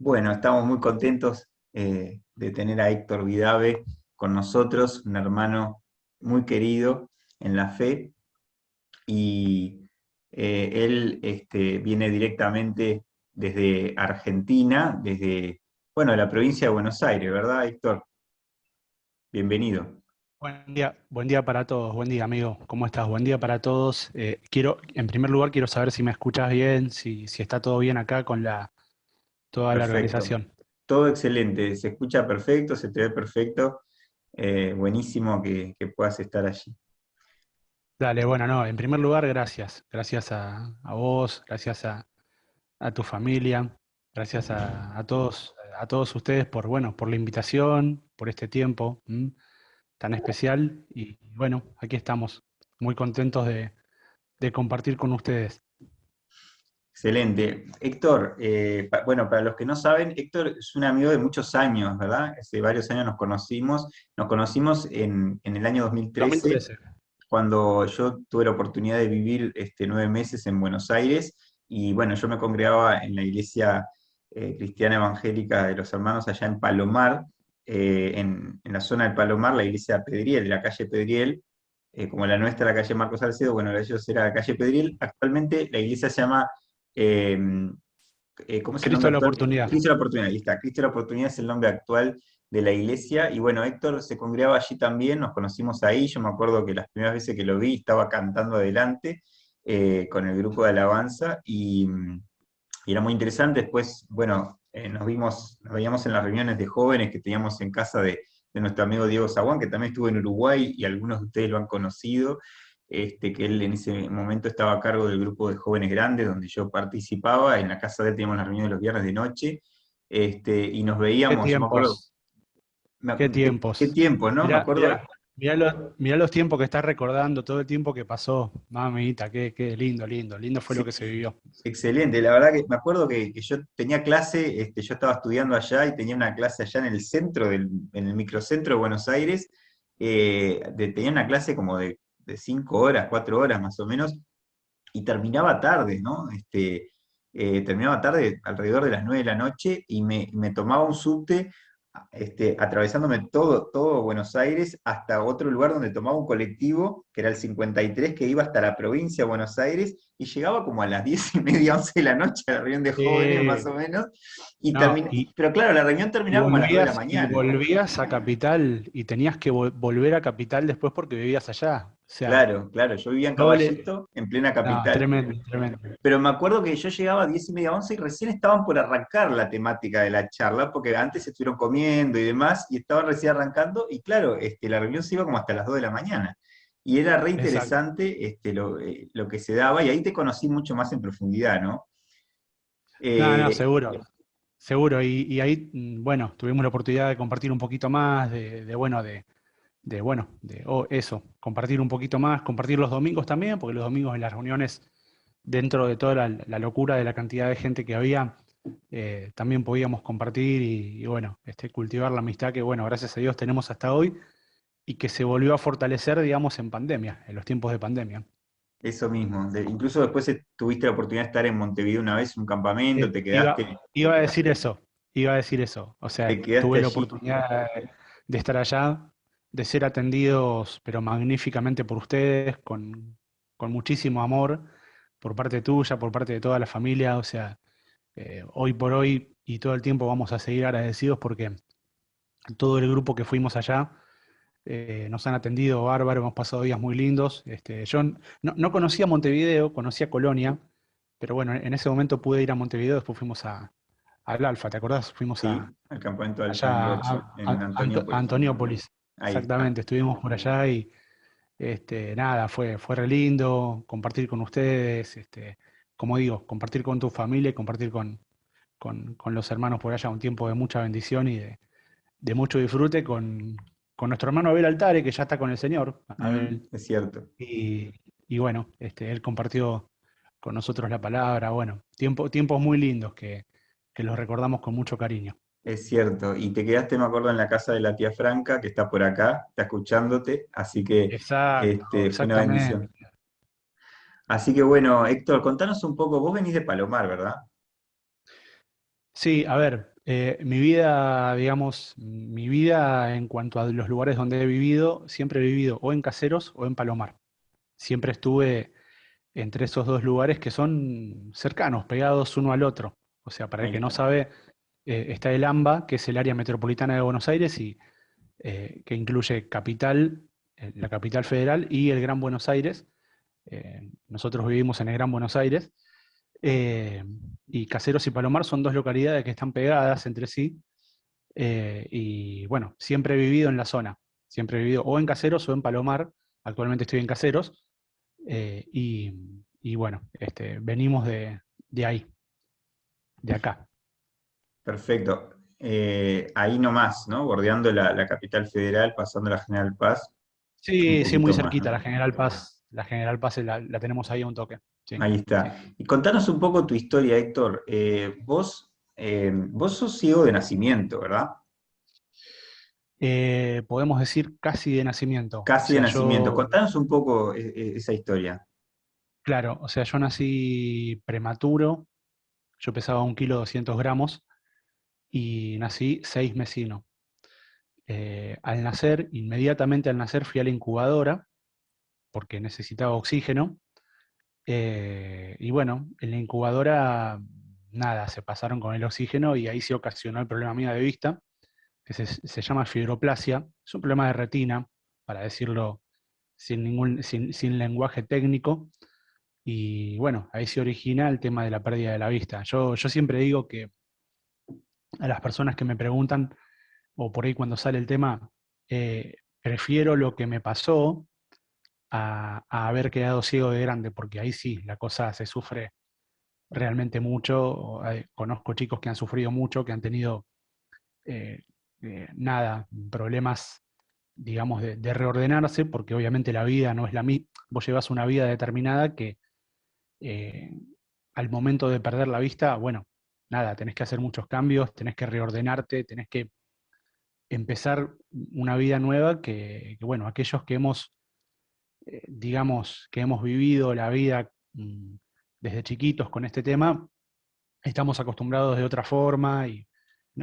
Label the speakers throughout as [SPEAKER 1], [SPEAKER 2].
[SPEAKER 1] Bueno, estamos muy contentos de tener a Héctor Vidave con nosotros, un hermano muy querido en la fe, y él viene directamente desde Argentina, desde, bueno, la provincia de Buenos Aires, ¿verdad, Héctor? Bienvenido.
[SPEAKER 2] Buen día para todos, buen día amigo, ¿cómo estás? Buen día para todos. En primer lugar, quiero saber si me escuchas bien, si está todo bien acá con toda la
[SPEAKER 1] Perfecto.
[SPEAKER 2] organización.
[SPEAKER 1] Todo excelente, se escucha perfecto, se te ve perfecto. Buenísimo que puedas estar allí.
[SPEAKER 2] Dale, bueno, no, en primer lugar, gracias. Gracias a vos, gracias a tu familia, gracias a todos ustedes por, bueno, por la invitación, por este tiempo tan especial. Y bueno, aquí estamos, muy contentos de compartir con ustedes.
[SPEAKER 1] Excelente. Héctor, bueno, para los que no saben, Héctor es un amigo de muchos años, ¿verdad? Hace varios años nos conocimos. Nos conocimos en el año 2013,
[SPEAKER 2] 2013.
[SPEAKER 1] cuando yo tuve la oportunidad de vivir 9 meses en Buenos Aires. Y bueno, yo me congregaba en la iglesia cristiana evangélica de los hermanos allá en Palomar, en la zona de Palomar, la iglesia Pedriel, la calle Pedriel. Como la nuestra, la calle Marcos Salcedo, bueno, la de ellos era la calle Pedriel. Actualmente la iglesia se llama eh, ¿cómo es el
[SPEAKER 2] Cristo
[SPEAKER 1] nombre
[SPEAKER 2] de la
[SPEAKER 1] actual?
[SPEAKER 2] oportunidad.
[SPEAKER 1] Cristo de la Oportunidad, ahí está. Cristo de la Oportunidad es el nombre actual de la iglesia. Y bueno, Héctor se congregaba allí también, nos conocimos ahí. Yo me acuerdo que las primeras veces que lo vi estaba cantando adelante con el grupo de alabanza y era muy interesante. Después, bueno, nos veíamos en las reuniones de jóvenes que teníamos en casa de nuestro amigo Diego Zaguán, que también estuvo en Uruguay y algunos de ustedes lo han conocido. Que él en ese momento estaba a cargo del grupo de jóvenes grandes donde yo participaba. En la casa de él teníamos las reuniones los viernes de noche, y nos
[SPEAKER 2] Qué
[SPEAKER 1] veíamos, yo me acuerdo,
[SPEAKER 2] tiempos, qué
[SPEAKER 1] qué
[SPEAKER 2] tiempos.
[SPEAKER 1] tiempo, ¿no? Me
[SPEAKER 2] Mirá,
[SPEAKER 1] acuerdo.
[SPEAKER 2] mirá, mirá los tiempos que estás recordando, todo el tiempo que pasó. Mamita, qué lindo, lindo, lindo fue lo
[SPEAKER 1] Sí,
[SPEAKER 2] que se vivió.
[SPEAKER 1] excelente, la verdad que me acuerdo que yo tenía clase, yo estaba estudiando allá y tenía una clase allá en el centro, en el microcentro de Buenos Aires. Tenía una clase como de 5 horas, 4 horas más o menos, y terminaba tarde, ¿no? Terminaba tarde, alrededor de las 9 de la noche, y me tomaba un subte, atravesándome todo Buenos Aires hasta otro lugar donde tomaba un colectivo, que era el 53, que iba hasta la provincia de Buenos Aires, y llegaba como a las 10:30, 11 de la noche a la reunión de jóvenes, más
[SPEAKER 2] Eh,
[SPEAKER 1] o menos,
[SPEAKER 2] no,
[SPEAKER 1] pero claro, la reunión terminaba como a las 2 de la
[SPEAKER 2] y
[SPEAKER 1] mañana.
[SPEAKER 2] volvías a Capital y tenías que volver a Capital después porque vivías allá. O sea,
[SPEAKER 1] Claro, claro, yo vivía en
[SPEAKER 2] doble.
[SPEAKER 1] Caballito, en plena
[SPEAKER 2] No,
[SPEAKER 1] capital.
[SPEAKER 2] tremendo, tremendo.
[SPEAKER 1] Pero me acuerdo que yo llegaba a 10:30, 11 y recién estaban por arrancar la temática de la charla, porque antes estuvieron comiendo y demás, y estaban recién arrancando, y claro, la reunión se iba como hasta las 2 de la mañana. Y era re
[SPEAKER 2] Exacto.
[SPEAKER 1] interesante lo que se daba, y ahí te conocí mucho más en profundidad, ¿no?
[SPEAKER 2] No, no,
[SPEAKER 1] Eh,
[SPEAKER 2] seguro. Seguro. Y ahí, bueno, tuvimos la oportunidad de compartir un poquito más, eso, compartir un poquito más, compartir los domingos también, porque los domingos en las reuniones, dentro de toda la locura de la cantidad de gente que había, también podíamos compartir y, bueno, cultivar la amistad que, bueno, gracias a Dios tenemos hasta hoy y que se volvió a fortalecer, digamos, en pandemia, en los tiempos de pandemia.
[SPEAKER 1] Eso mismo. Incluso después tuviste la oportunidad de estar en Montevideo una vez, en un campamento,
[SPEAKER 2] Iba a decir eso, iba a decir eso. O
[SPEAKER 1] te
[SPEAKER 2] sea,
[SPEAKER 1] quedaste
[SPEAKER 2] tuve la
[SPEAKER 1] allí.
[SPEAKER 2] oportunidad de estar allá, de ser atendidos, pero magníficamente por ustedes, con muchísimo amor, por parte tuya, por parte de toda la familia. O sea, hoy por hoy y todo el tiempo vamos a seguir agradecidos porque todo el grupo que fuimos allá nos han atendido bárbaro, hemos pasado días muy lindos. Yo no conocía Montevideo, conocía Colonia, pero bueno, en ese momento pude ir a Montevideo, después fuimos al Alfa, ¿te acordás? Fuimos
[SPEAKER 1] Sí, al campamento Alfa en
[SPEAKER 2] allá
[SPEAKER 1] Rocha, en
[SPEAKER 2] A
[SPEAKER 1] Antoniópolis.
[SPEAKER 2] Antoniópolis,
[SPEAKER 1] Ahí está.
[SPEAKER 2] exactamente, estuvimos por allá y nada, fue re lindo compartir con ustedes, como digo, compartir con tu familia y compartir con los hermanos por allá, un tiempo de mucha bendición y de mucho disfrute con nuestro hermano Abel Altare, que ya está con el Señor, Abel,
[SPEAKER 1] Es cierto.
[SPEAKER 2] y, y bueno, él compartió con nosotros la palabra, bueno, tiempos muy lindos que los recordamos con mucho cariño.
[SPEAKER 1] Es cierto, y te quedaste, me acuerdo, en la casa de la tía Franca, que está por acá, está escuchándote, así que
[SPEAKER 2] Exacto,
[SPEAKER 1] fue una bendición.
[SPEAKER 2] exactamente.
[SPEAKER 1] Así que bueno, Héctor, contanos un poco, vos venís de Palomar, ¿verdad?
[SPEAKER 2] Sí, a ver, mi vida, digamos, mi vida en cuanto a los lugares donde he vivido, siempre he vivido o en Caseros o en Palomar. Siempre estuve entre esos dos lugares que son cercanos, pegados uno al otro. O sea, para el
[SPEAKER 1] Ahí
[SPEAKER 2] que no
[SPEAKER 1] está.
[SPEAKER 2] sabe, está el AMBA, que es el área metropolitana de Buenos Aires, y que incluye capital, la capital federal y el Gran Buenos Aires. Nosotros vivimos en el Gran Buenos Aires. eh, y Caseros y Palomar son dos localidades que están pegadas entre sí. Y bueno, siempre he vivido en la zona. Siempre he vivido o en Caseros o en Palomar. Actualmente estoy en Caseros. Y bueno, venimos de ahí, de acá.
[SPEAKER 1] Perfecto. Ahí nomás, ¿no? Bordeando la capital federal, pasando la General Paz, un
[SPEAKER 2] Sí, sí, muy
[SPEAKER 1] poquito más,
[SPEAKER 2] cerquita,
[SPEAKER 1] ¿no?
[SPEAKER 2] la General Paz la tenemos ahí a un toque. Sí,
[SPEAKER 1] Ahí
[SPEAKER 2] sí.
[SPEAKER 1] está. Y contanos un poco tu historia, Héctor. Vos sos ciego de nacimiento, ¿verdad?
[SPEAKER 2] Podemos decir casi de nacimiento. O
[SPEAKER 1] Casi de
[SPEAKER 2] sea,
[SPEAKER 1] nacimiento.
[SPEAKER 2] yo,
[SPEAKER 1] Contanos un poco esa historia.
[SPEAKER 2] claro, o sea, yo nací prematuro, yo pesaba 1 kilo 200 gramos y nací 6 mesino. Al nacer, inmediatamente al nacer fui a la incubadora porque necesitaba oxígeno. Y bueno, en la incubadora, nada, se pasaron con el oxígeno y ahí se ocasionó el problema mío de vista, que se llama fibroplasia. Es un problema de retina, para decirlo sin lenguaje técnico. Y bueno, ahí se origina el tema de la pérdida de la vista. Yo siempre digo que a las personas que me preguntan, o por ahí cuando sale el tema, prefiero lo que me pasó a haber quedado ciego de grande, porque ahí sí, la cosa se sufre realmente mucho. Conozco chicos que han sufrido mucho, que han tenido eh, nada, problemas, digamos, de reordenarse, porque obviamente la vida no es la misma. Vos llevas una vida determinada que eh, al momento de perder la vista, bueno, nada, tenés que hacer muchos cambios, tenés que reordenarte, tenés que empezar una vida nueva que, bueno, aquellos que hemos, digamos, que hemos vivido la vida desde chiquitos con este tema, estamos acostumbrados de otra forma y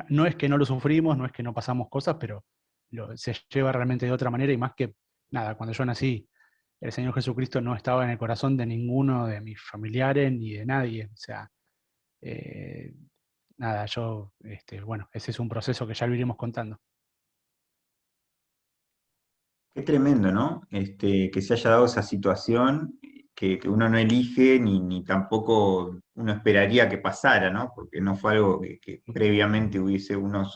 [SPEAKER 2] no es que no lo sufrimos, no es que no pasamos cosas, pero se lleva realmente de otra manera y más que nada, cuando yo nací, el Señor Jesucristo no estaba en el corazón de ninguno de mis familiares ni de nadie. O sea, eh, nada, bueno, ese es un proceso que ya lo iremos contando.
[SPEAKER 1] Qué tremendo, ¿no? Que se haya dado esa situación que uno no elige ni tampoco uno esperaría que pasara, ¿no? Porque no fue algo que previamente hubiese uno,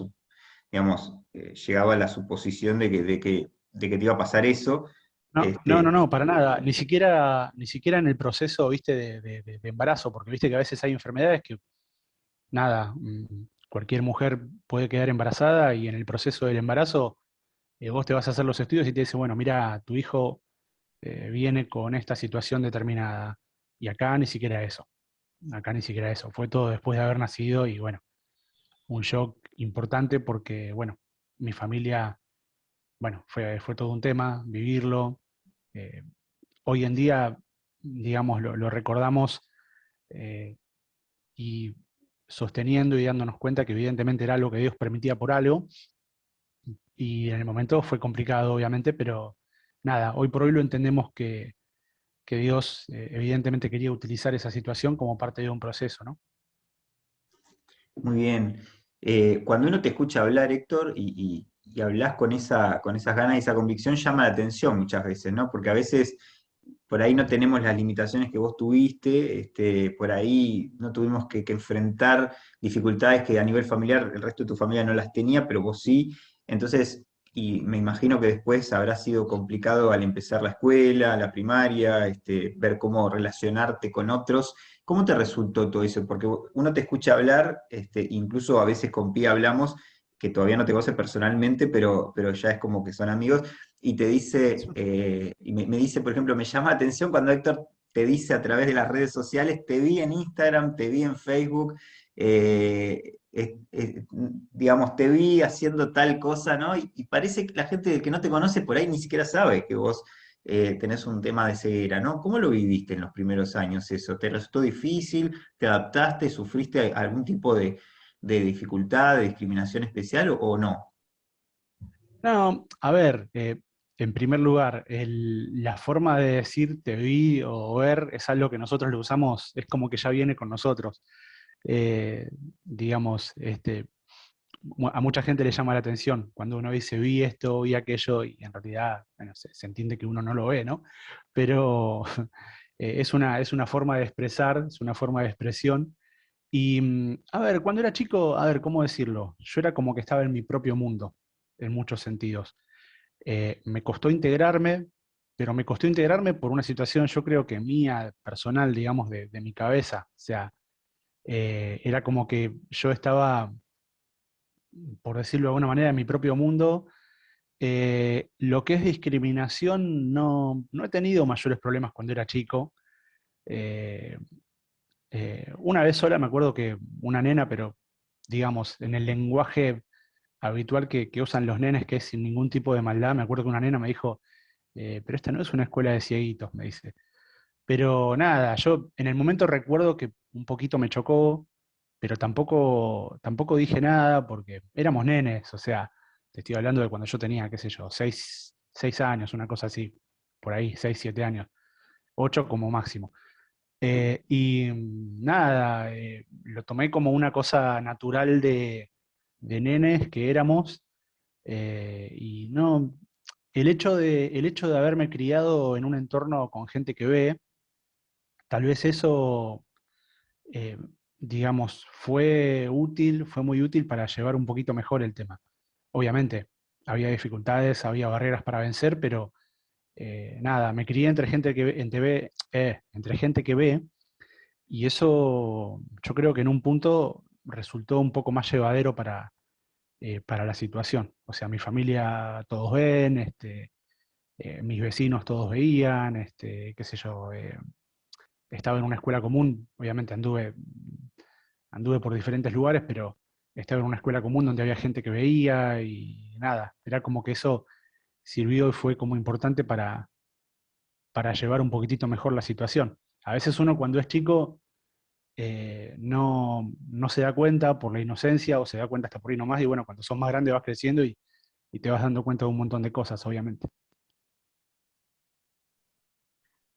[SPEAKER 1] digamos, llegado a la suposición de que te iba a pasar eso.
[SPEAKER 2] No, no, no,
[SPEAKER 1] Este,
[SPEAKER 2] no, para nada. Ni siquiera en el proceso, viste, de embarazo, porque viste que a veces hay enfermedades que, nada, cualquier mujer puede quedar embarazada y en el proceso del embarazo vos te vas a hacer los estudios y te dice, bueno, mira, tu hijo viene con esta situación determinada. Y acá ni siquiera eso. Acá ni siquiera eso. Fue todo después de haber nacido y bueno, un shock importante porque, bueno, mi familia, bueno, fue todo un tema vivirlo. Eh, Hoy en día, digamos, lo recordamos eh, y sosteniendo y dándonos cuenta que evidentemente era algo que Dios permitía por algo. Y en el momento fue complicado, obviamente, pero nada, hoy por hoy lo entendemos que Dios evidentemente quería utilizar esa situación como parte de un proceso, ¿no?
[SPEAKER 1] Muy bien. Cuando uno te escucha hablar, Héctor, y hablas con esas ganas y esa convicción, llama la atención muchas veces, ¿no? Porque a veces por ahí no tenemos las limitaciones que vos tuviste, por ahí no tuvimos que enfrentar dificultades que a nivel familiar el resto de tu familia no las tenía, pero vos sí. Entonces, y me imagino que después habrá sido complicado al empezar la escuela, la primaria, ver cómo relacionarte con otros. ¿Cómo te resultó todo eso? Porque uno te escucha hablar, incluso a veces con Pía hablamos, que todavía no te conoce personalmente, pero ya es como que son amigos, y te dice, y me dice, por ejemplo, me llama la atención cuando Héctor te dice a través de las redes sociales, te vi en Instagram, te vi en Facebook, digamos, te vi haciendo tal cosa, ¿no? Y parece que la gente que no te conoce por ahí ni siquiera sabe que vos tenés un tema de ceguera, ¿no? ¿Cómo lo viviste en los primeros años eso? ¿Te resultó difícil? ¿Te adaptaste? ¿Sufriste algún tipo de dificultad, de discriminación especial o no?
[SPEAKER 2] No, a ver, en primer lugar, la forma de decir te vi o ver es algo que nosotros lo usamos, es como que ya viene con nosotros. Eh, digamos, a mucha gente le llama la atención cuando uno dice vi esto, vi aquello, y en realidad, bueno, se entiende que uno no lo ve, ¿no? Pero es una forma de expresar, es una forma de expresión. Y, a ver, cuando era chico, a ver, ¿cómo decirlo? Yo era como que estaba en mi propio mundo, en muchos sentidos. Me costó integrarme, pero me costó integrarme por una situación, yo creo que mía, personal, digamos, de mi cabeza. O sea, era como que yo estaba, por decirlo de alguna manera, en mi propio mundo. Lo que es discriminación, no he tenido mayores problemas cuando era chico. Eh, una vez sola me acuerdo que una nena, pero digamos, en el lenguaje habitual que usan los nenes, que es sin ningún tipo de maldad, me acuerdo que una nena me dijo, pero esta no es una escuela de cieguitos, me dice. Pero nada, yo en el momento recuerdo que un poquito me chocó, pero tampoco dije nada porque éramos nenes, o sea, te estoy hablando de cuando yo tenía, qué sé yo, 6 años, una cosa así, por ahí, 6, 7 años, 8 como máximo. Y nada, lo tomé como una cosa natural de nenes que éramos, y no, el hecho de haberme criado en un entorno con gente que ve, tal vez eso, eh, digamos, fue muy útil para llevar un poquito mejor el tema. Obviamente, había dificultades, había barreras para vencer, pero nada, me crié entre gente que ve, entre gente que ve, y eso yo creo que en un punto resultó un poco más llevadero para la situación. O sea, mi familia todos ven, mis vecinos todos veían, qué sé yo, estaba en una escuela común, obviamente anduve por diferentes lugares, pero estaba en una escuela común donde había gente que veía y nada, era como que eso sirvió y fue como importante para llevar un poquitito mejor la situación. A veces uno cuando es chico no se da cuenta por la inocencia o se da cuenta hasta por ahí nomás y bueno, cuando sos más grande vas creciendo y te vas dando cuenta de un montón de cosas, obviamente.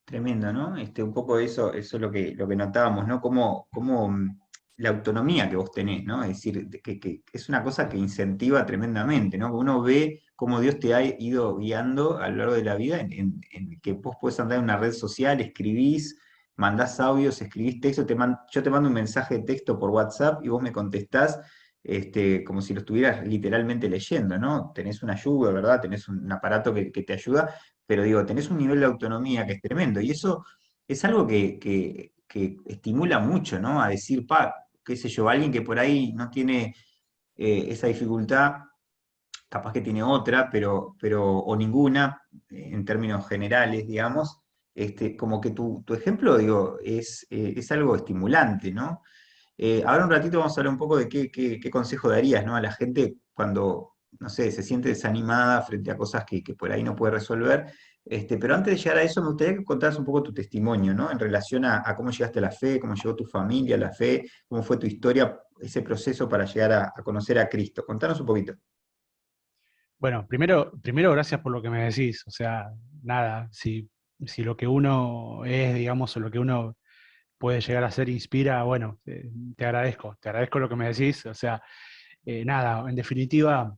[SPEAKER 1] Tremendo, ¿no? Un poco eso es lo que notábamos, ¿no? Cómo la autonomía que vos tenés, ¿no? Es decir, que es una cosa que incentiva tremendamente, ¿no? Uno ve cómo Dios te ha ido guiando a lo largo de la vida en que vos podés andar en una red social, escribís, mandás audios, escribís texto, yo te mando un mensaje de texto por WhatsApp y vos me contestás como si lo estuvieras literalmente leyendo, ¿no? Tenés una ayuda, ¿verdad? Tenés un aparato que te ayuda, pero digo, tenés un nivel de autonomía que es tremendo, y eso es algo que estimula mucho, ¿no? A decir, qué sé yo, alguien que por ahí no tiene esa dificultad, capaz que tiene otra, o ninguna, en términos generales, digamos, como que tu ejemplo, digo, es algo estimulante, ¿no? Ahora un ratito vamos a hablar un poco de qué consejo darías, ¿no? A la gente cuando, no sé, se siente desanimada frente a cosas que por ahí no puede resolver. Pero antes de llegar a eso, me gustaría que contaras un poco tu testimonio, ¿no? En relación a cómo llegaste a la fe, cómo llegó tu familia a la fe, cómo fue tu historia, ese proceso para llegar a conocer a Cristo. Contanos un poquito.
[SPEAKER 2] Bueno, primero gracias por lo que me decís, o sea, nada, si lo que uno es, digamos, o lo que uno puede llegar a ser inspira, bueno, te agradezco lo que me decís, o sea, nada, en definitiva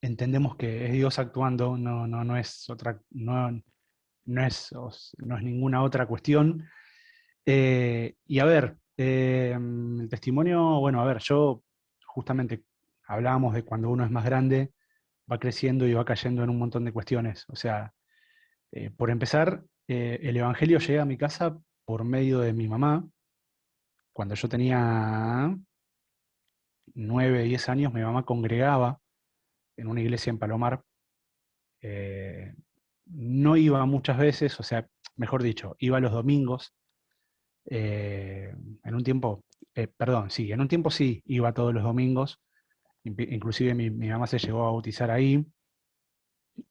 [SPEAKER 2] entendemos que es Dios actuando, no es otra, no es ninguna otra cuestión. Y a ver, el testimonio, bueno, a ver, yo justamente hablábamos de cuando uno es más grande, va creciendo y va cayendo en un montón de cuestiones. O sea, por empezar, el Evangelio llega a mi casa por medio de mi mamá. Cuando yo tenía 9, 10 años, mi mamá congregaba en una iglesia en Palomar. Eh, no iba muchas veces, o sea, mejor dicho, iba los domingos. En un tiempo, perdón, sí, en un tiempo sí, iba todos los domingos. Inclusive mi mamá se llegó a bautizar ahí.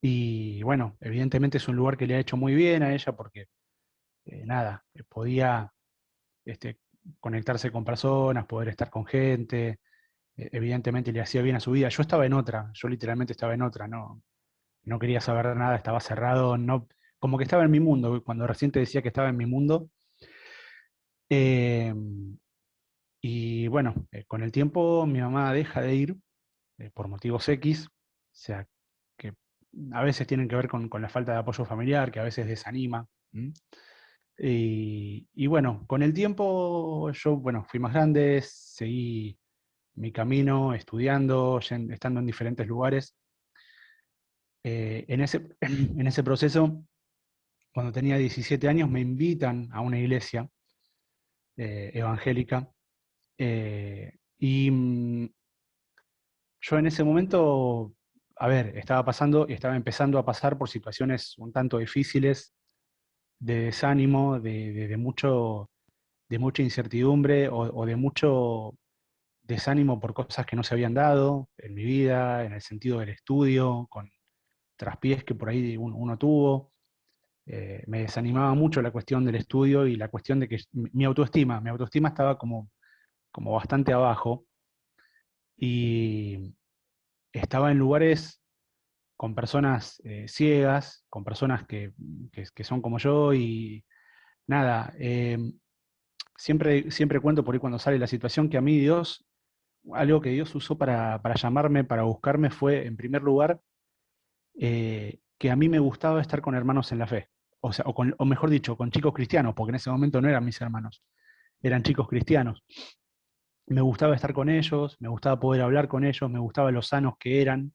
[SPEAKER 2] Y bueno, evidentemente es un lugar que le ha hecho muy bien a ella porque, nada, podía, este, conectarse con personas, poder estar con gente, evidentemente le hacía bien a su vida. Yo estaba en otra, yo literalmente estaba en otra, no quería saber nada, estaba cerrado, no, como que estaba en mi mundo, cuando recién te decía que estaba en mi mundo. Eh, y bueno, con el tiempo mi mamá deja de ir por motivos X, o sea, que a veces tienen que ver con la falta de apoyo familiar, que a veces desanima. ¿M? Y bueno, con el tiempo yo, bueno, fui más grande, seguí mi camino estudiando, estando en diferentes lugares. En ese proceso, cuando tenía 17 años, me invitan a una iglesia evangélica. Y yo en ese momento, a ver, estaba empezando a pasar por situaciones un tanto difíciles, de desánimo, de mucha incertidumbre o de mucho desánimo por cosas que no se habían dado en mi vida, en el sentido del estudio, con traspiés que por ahí uno tuvo. Me desanimaba mucho la cuestión del estudio y la cuestión de que mi autoestima estaba como bastante abajo y estaba en lugares con personas ciegas, con personas que son como yo y nada, siempre cuento por ahí cuando sale la situación que a mí Dios, algo que Dios usó para llamarme, para buscarme fue, en primer lugar, que a mí me gustaba estar con hermanos en la fe. O sea, o mejor dicho, con chicos cristianos, porque en ese momento no eran mis hermanos, eran chicos cristianos. Me gustaba estar con ellos, me gustaba poder hablar con ellos, me gustaba lo sanos que eran.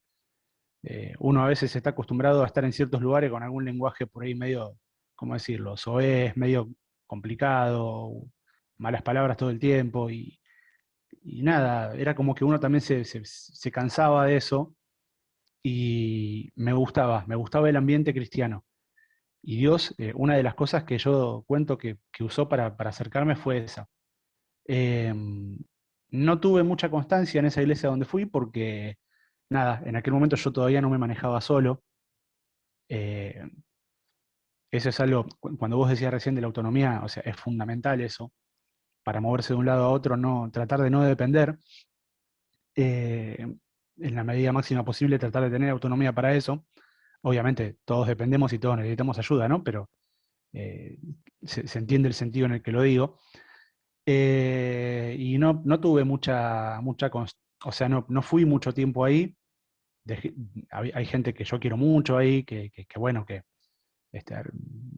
[SPEAKER 2] Uno a veces está acostumbrado a estar en ciertos lugares con algún lenguaje por ahí medio, ¿cómo decirlo? Soez, medio complicado, malas palabras todo el tiempo y nada, era como que uno también se cansaba de eso y me gustaba el ambiente cristiano. Y Dios, una de las cosas que yo cuento que usó para acercarme fue esa. Eh, no tuve mucha constancia en esa iglesia donde fui porque, nada, en aquel momento yo todavía no me manejaba solo. Eh, Eso es algo, cuando vos decías recién de la autonomía, o sea, es fundamental eso, para moverse de un lado a otro, no, tratar de no depender, eh, en la medida máxima posible, tratar de tener autonomía para eso. Obviamente, todos dependemos y todos necesitamos ayuda, ¿no? Pero eh, se entiende el sentido en el que lo digo. Y no tuve o sea, no fui mucho tiempo ahí. Hay gente que yo quiero mucho ahí, que bueno, que este,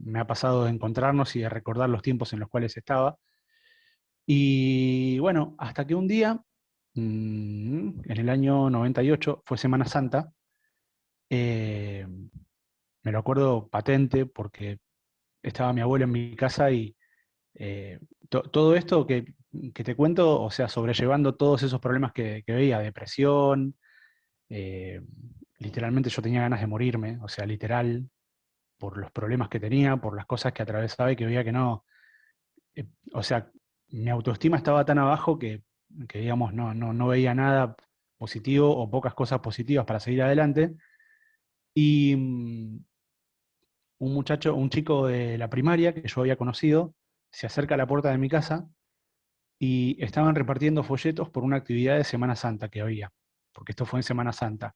[SPEAKER 2] me ha pasado de encontrarnos y de recordar los tiempos en los cuales estaba. Y bueno, hasta que un día, en el año 98, fue Semana Santa, eh, me lo acuerdo patente porque estaba mi abuelo en mi casa y todo esto que te cuento, o sea, sobrellevando todos esos problemas que veía, depresión, eh, literalmente yo tenía ganas de morirme, o sea, literal, por los problemas que tenía, por las cosas que atravesaba y que veía que no, eh, o sea, mi autoestima estaba tan abajo que digamos, no veía nada positivo o pocas cosas positivas para seguir adelante. Y un chico de la primaria que yo había conocido, se acerca a la puerta de mi casa y estaban repartiendo folletos por una actividad de Semana Santa que había, porque esto fue en Semana Santa.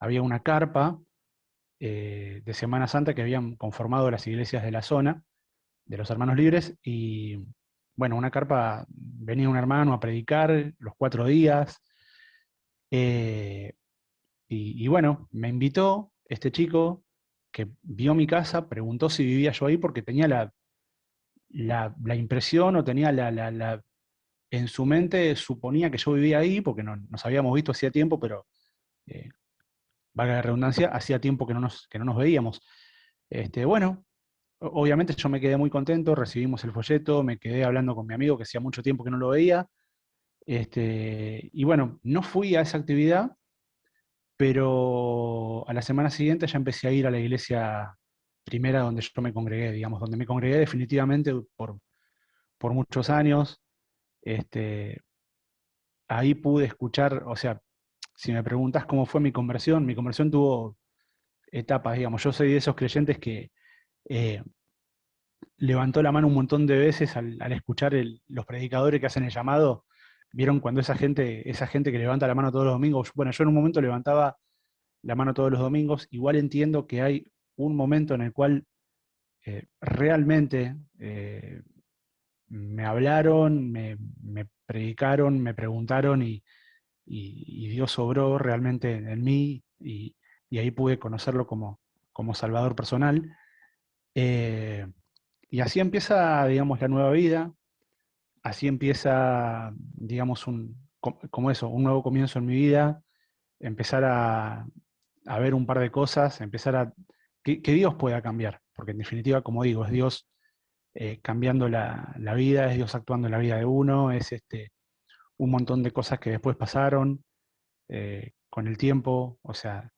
[SPEAKER 2] Había una carpa de Semana Santa que habían conformado las iglesias de la zona, de los Hermanos Libres, y bueno, una carpa, venía un hermano a predicar los 4 días, eh, y bueno, me invitó este chico que vio mi casa, preguntó si vivía yo ahí porque tenía la impresión o tenía en su mente suponía que yo vivía ahí porque nos habíamos visto hacía tiempo, pero eh, valga la redundancia, hacía tiempo que no nos veíamos. Bueno, obviamente yo me quedé muy contento, recibimos el folleto, me quedé hablando con mi amigo que hacía mucho tiempo que no lo veía. Y bueno, no fui a esa actividad, pero a la semana siguiente ya empecé a ir a la iglesia primera donde yo me congregué, digamos, donde me congregué definitivamente por muchos años. Este, Ahí pude escuchar, o sea, si me preguntas cómo fue mi conversión tuvo etapas, digamos. Yo soy de esos creyentes que eh, levantó la mano un montón de veces al escuchar los predicadores que hacen el llamado. ¿Vieron cuando esa gente que levanta la mano todos los domingos? Bueno, yo en un momento levantaba la mano todos los domingos. Igual entiendo que hay un momento en el cual realmente me hablaron, me predicaron, me preguntaron y Dios obró realmente en mí y ahí pude conocerlo como Salvador personal. Eh, y así empieza, digamos, la nueva vida, así empieza, digamos, como eso, un nuevo comienzo en mi vida, empezar a ver un par de cosas, empezar que Dios pueda cambiar, porque en definitiva, como digo, es Dios cambiando la vida, es Dios actuando en la vida de uno, es un montón de cosas que después pasaron con el tiempo, o sea,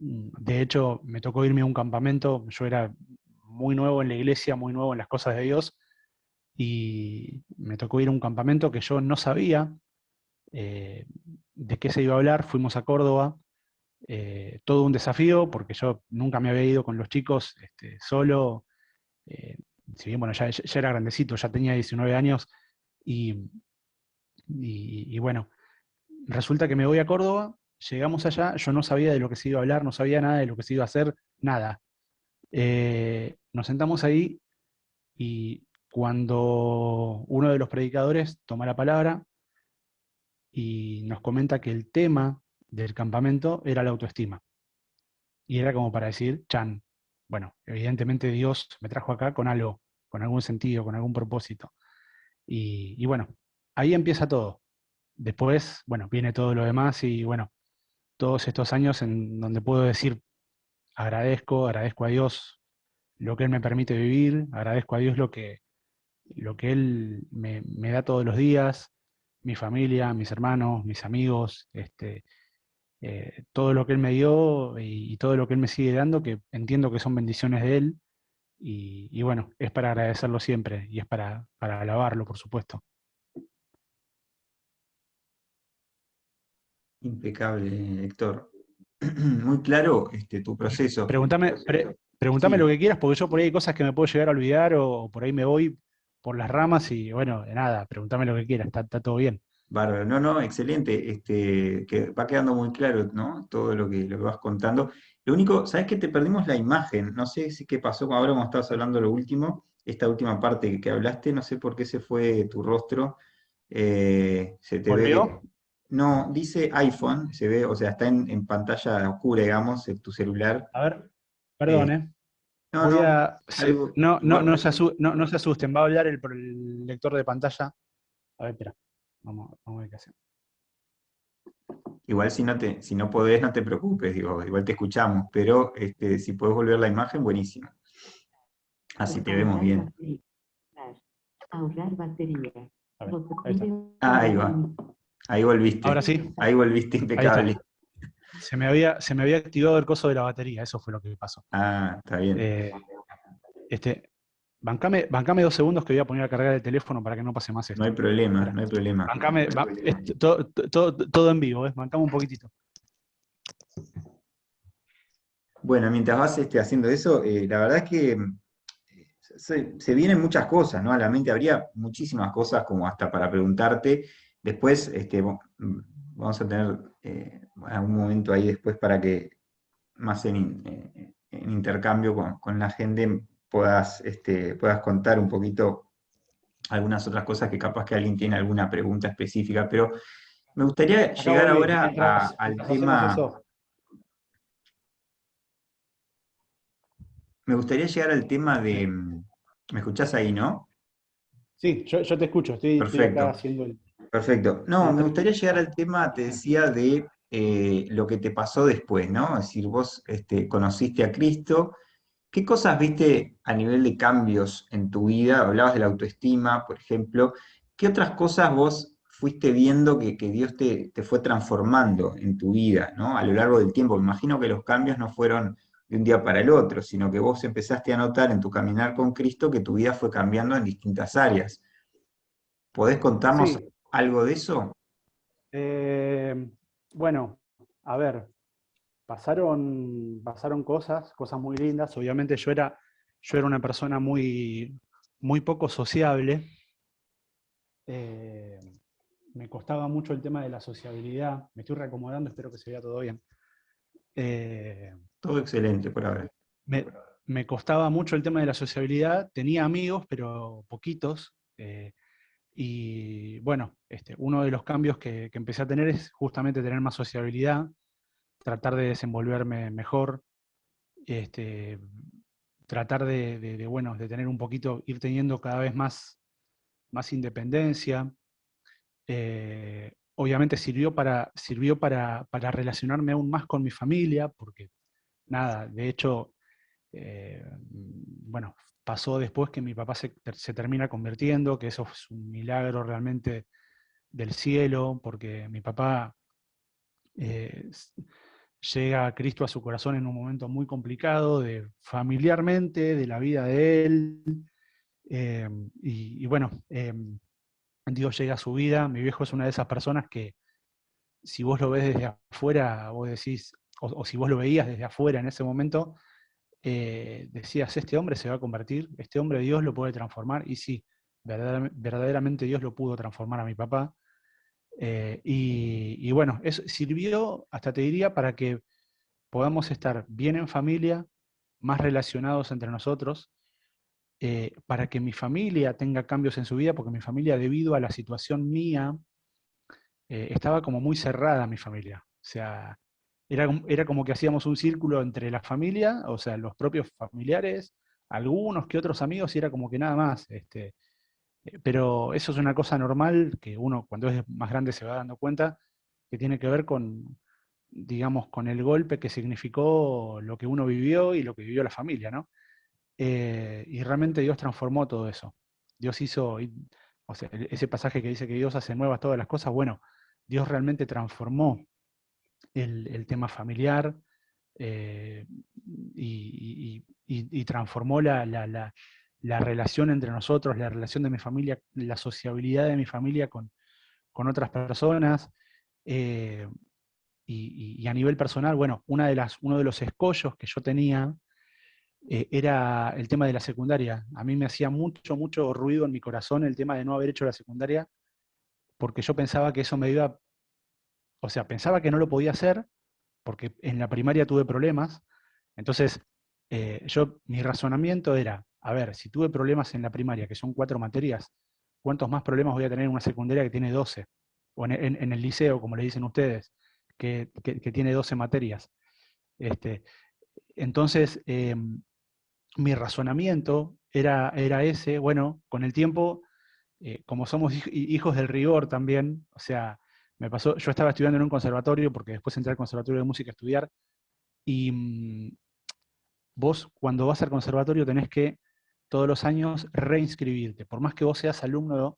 [SPEAKER 2] de hecho me tocó irme a un campamento, yo era muy nuevo en la iglesia, muy nuevo en las cosas de Dios, y me tocó ir a un campamento que yo no sabía eh, de qué se iba a hablar, fuimos a Córdoba, todo un desafío, porque yo nunca me había ido con los chicos solo, eh, si bien bueno, ya era grandecito, ya tenía 19 años, y, y bueno, resulta que me voy a Córdoba, llegamos allá, yo no sabía de lo que se iba a hablar, no sabía nada de lo que se iba a hacer, nada. Nos sentamos ahí y cuando uno de los predicadores toma la palabra y nos comenta que el tema del campamento era la autoestima. Y era como para decir, Chan, bueno, evidentemente Dios me trajo acá con algo, con algún sentido, con algún propósito. Y bueno, ahí empieza todo. Después, bueno, viene todo lo demás y bueno, todos estos años en donde puedo decir, agradezco a Dios lo que Él me permite vivir, agradezco a Dios lo que Él me da todos los días, mi familia, mis hermanos, mis amigos, todo lo que Él me dio y todo lo que Él me sigue dando, que entiendo que son bendiciones de Él, y bueno, es para agradecerlo siempre y es para alabarlo, por supuesto.
[SPEAKER 1] Impecable, Héctor. Muy claro tu
[SPEAKER 2] Y
[SPEAKER 1] proceso.
[SPEAKER 2] pregúntame lo
[SPEAKER 1] Sí,
[SPEAKER 2] que quieras, porque yo por ahí hay cosas que me puedo llegar a olvidar o por ahí me voy por las ramas y bueno, de nada, pregúntame lo que quieras, está todo bien.
[SPEAKER 1] bárbaro. No, no, excelente. Que va quedando muy claro, ¿no? Todo lo que vas contando. Lo único, ¿sabes que te perdimos la imagen? No sé si qué pasó ahora cuando estabas hablando lo último, esta última parte que hablaste, no sé por qué se fue tu rostro. Se te ve.
[SPEAKER 2] ¿Volvió?
[SPEAKER 1] No, dice iPhone, se ve, o sea, está en pantalla oscura, digamos, en tu celular.
[SPEAKER 2] A ver, perdón,
[SPEAKER 1] Eh,
[SPEAKER 2] ¿eh?
[SPEAKER 1] no,
[SPEAKER 2] Voy
[SPEAKER 1] no,
[SPEAKER 2] a.
[SPEAKER 1] algo.
[SPEAKER 2] No, no,
[SPEAKER 1] Igual,
[SPEAKER 2] no se asusten, va a hablar por el lector de pantalla. A ver, espera. Vamos a ver qué hacemos.
[SPEAKER 1] igual si no podés, no te preocupes, digo, igual te escuchamos, pero si podés volver la imagen, buenísimo. Así te vemos
[SPEAKER 3] Ahorrar
[SPEAKER 1] bien.
[SPEAKER 3] batería. Ahorrar batería.
[SPEAKER 2] A ver,
[SPEAKER 3] Botón
[SPEAKER 2] ahí está.
[SPEAKER 3] de
[SPEAKER 1] Ah, ahí va,
[SPEAKER 3] ahorrar.
[SPEAKER 2] Ahora sí,
[SPEAKER 1] ahí volviste
[SPEAKER 2] ahí
[SPEAKER 1] impecable.
[SPEAKER 2] está. Se me había activado el coso de la batería, eso fue lo que pasó.
[SPEAKER 1] Ah, está bien.
[SPEAKER 2] Eh, este, bancame 2 segundos que voy a poner a cargar el teléfono para que no pase más
[SPEAKER 1] No hay
[SPEAKER 2] esto.
[SPEAKER 1] problema,
[SPEAKER 2] Espera.
[SPEAKER 1] no hay problema.
[SPEAKER 2] Todo en vivo, ¿eh? Bancame un poquitito.
[SPEAKER 1] Bueno, mientras vas haciendo eso, la verdad es que se vienen muchas cosas, ¿no? A la mente habría muchísimas cosas como hasta para preguntarte. Después, vamos a tener algún momento ahí después para que más en intercambio con la gente puedas contar un poquito algunas otras cosas que capaz que alguien tiene alguna pregunta específica, pero me gustaría
[SPEAKER 2] Acá
[SPEAKER 1] llegar
[SPEAKER 2] volví.
[SPEAKER 1] ahora al
[SPEAKER 2] Mientras hacemos
[SPEAKER 1] tema,
[SPEAKER 2] eso.
[SPEAKER 1] me gustaría llegar al tema de,
[SPEAKER 2] me-
[SPEAKER 1] ¿me escuchás ahí, no?
[SPEAKER 2] sí, yo te escucho. Estoy acá
[SPEAKER 1] Perfecto.
[SPEAKER 2] haciendo
[SPEAKER 1] Perfecto. No,
[SPEAKER 2] el
[SPEAKER 1] me
[SPEAKER 2] tren.
[SPEAKER 1] gustaría llegar al tema, te decía, de lo que te pasó después, ¿no? Es decir, vos conociste a Cristo. ¿Qué cosas viste a nivel de cambios en tu vida? Hablabas de la autoestima, por ejemplo. ¿Qué otras cosas vos fuiste viendo que Dios te fue transformando en tu vida, ¿no? A lo largo del tiempo. Me imagino que los cambios no fueron de un día para el otro, sino que vos empezaste a notar en tu caminar con Cristo que tu vida fue cambiando en distintas áreas. ¿Podés contarnos
[SPEAKER 2] Sí.
[SPEAKER 1] algo de eso?
[SPEAKER 2] eh, bueno, a ver, pasaron cosas muy lindas. Obviamente yo era yo era una persona muy, muy poco sociable. Eh, Me costaba mucho el tema de la sociabilidad. Me estoy reacomodando, espero que se vea todo bien. Eh,
[SPEAKER 1] Todo excelente por ahora.
[SPEAKER 2] me, Me costaba mucho el tema de la sociabilidad. Tenía amigos, pero poquitos. Y bueno, uno de los cambios que empecé a tener es justamente tener más sociabilidad, tratar de desenvolverme mejor, este, tratar bueno, de tener un poquito, ir teniendo cada vez más independencia. Obviamente sirvió para relacionarme aún más con mi familia, porque nada, de hecho, bueno, pasó después que mi papá se termina convirtiendo, que eso es un milagro realmente del cielo, porque mi papá eh, llega a Cristo a su corazón en un momento muy complicado, familiarmente, de la vida de él, eh, y bueno, Dios llega a su vida. Mi viejo es una de esas personas que, si vos lo ves desde afuera, vos decís, o si vos lo veías desde afuera en ese momento, decías, este hombre se va a convertir, este hombre Dios lo puede transformar, y sí, verdaderamente Dios lo pudo transformar a mi papá. Y bueno, eso sirvió, hasta te diría, para que podamos estar bien en familia, más relacionados entre nosotros, para que mi familia tenga cambios en su vida, porque mi familia, debido a la situación mía, estaba como muy cerrada mi familia. O sea, era como que hacíamos un círculo entre la familia, o sea, los propios familiares, algunos que otros amigos, y era como que nada más. Pero eso es una cosa normal que uno, cuando es más grande, se va dando cuenta, que tiene que ver con, digamos, con el golpe que significó lo que uno vivió y lo que vivió la familia, ¿no? Y realmente Dios transformó todo eso. Dios hizo, o sea, ese pasaje que dice que Dios hace nuevas todas las cosas, bueno, Dios realmente transformó el tema familiar, eh, y transformó la relación entre nosotros, la relación de mi familia, la sociabilidad de mi familia con otras personas. eh, y a nivel personal, bueno, uno de los escollos que yo tenía, era el tema de la secundaria. A mí me hacía mucho, mucho ruido en mi corazón el tema de no haber hecho la secundaria, porque yo pensaba que eso me iba, o sea, pensaba que no lo podía hacer, porque en la primaria tuve problemas. Entonces, mi razonamiento era, a ver, si tuve problemas en la primaria, que son 4 materias, ¿cuántos más problemas voy a tener en una secundaria que tiene 12? O en el liceo, como le dicen ustedes, que tiene 12 materias. Este, entonces, mi razonamiento era ese. Bueno, con el tiempo, como somos hijos del rigor también, o sea, me pasó, yo estaba estudiando en un conservatorio, porque después entré al conservatorio de música a estudiar, y vos, cuando vas al conservatorio, tenés que todos los años reinscribirte. Por más que vos seas alumno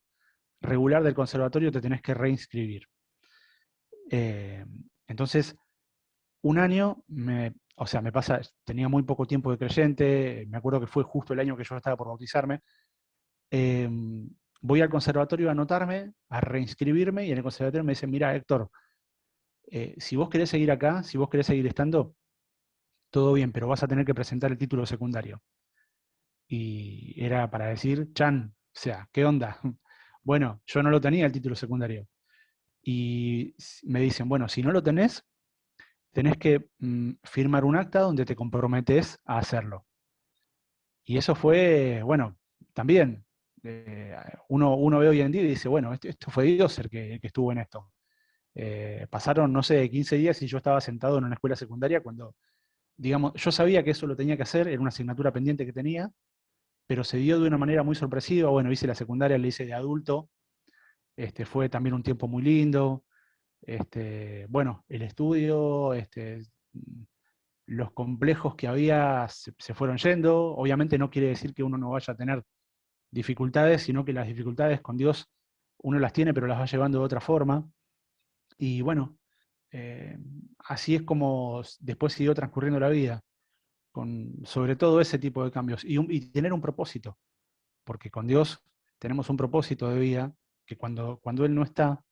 [SPEAKER 2] regular del conservatorio, te tenés que reinscribir. Eh, entonces, un año, o sea, me pasa, tenía muy poco tiempo de creyente, me acuerdo que fue justo el año que yo estaba por bautizarme. eh, Voy al conservatorio a anotarme, a reinscribirme, y en el conservatorio me dicen, mira, Héctor, si vos querés seguir acá, si vos querés seguir estando, todo bien, pero vas a tener que presentar el título secundario. Y era para decir, Chan, o sea, ¿qué onda? Bueno, yo no lo tenía el título secundario. Y me dicen, bueno, si no lo tenés que firmar un acta donde te comprometes a hacerlo. Y eso fue, bueno, también, uno ve hoy en día y dice, bueno, esto fue Dios el que estuvo en esto. Pasaron, no sé, 15 días y yo estaba sentado en una escuela secundaria cuando, digamos, yo sabía que eso lo tenía que hacer, era una asignatura pendiente que tenía, pero se dio de una manera muy sorpresiva. Bueno, hice la secundaria, la hice de adulto. Fue también un tiempo muy lindo. Bueno, el estudio, los complejos que había se fueron yendo. Obviamente no quiere decir que uno no vaya a tener dificultades, sino que las dificultades con Dios uno las tiene, pero las va llevando de otra forma. Y bueno, eh, así es como después siguió transcurriendo la vida, con sobre todo ese tipo de cambios. Y tener un propósito, porque con Dios tenemos un propósito de vida que cuando Él no está,